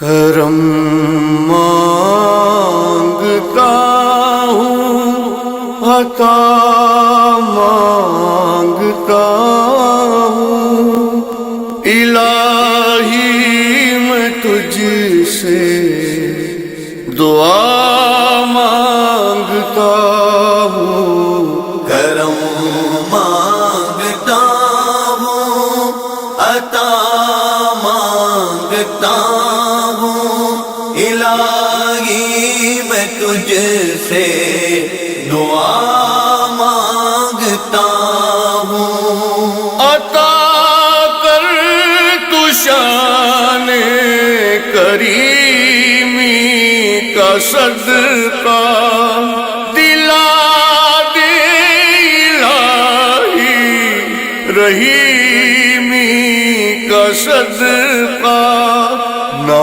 کرم مانگتا ہوں، عطا مانگتا ہوں، الہی میں تجھ سے دعا مانگتا ہوں۔ کرم مانگتا ہوں، عطا مانگتا ہوں، الہی میں تجھ سے دعا مانگتا ہوں۔ عطا کر تو شان کریمی کا صدقہ، دلا دے الہی رحیمی کا صدقہ، نہ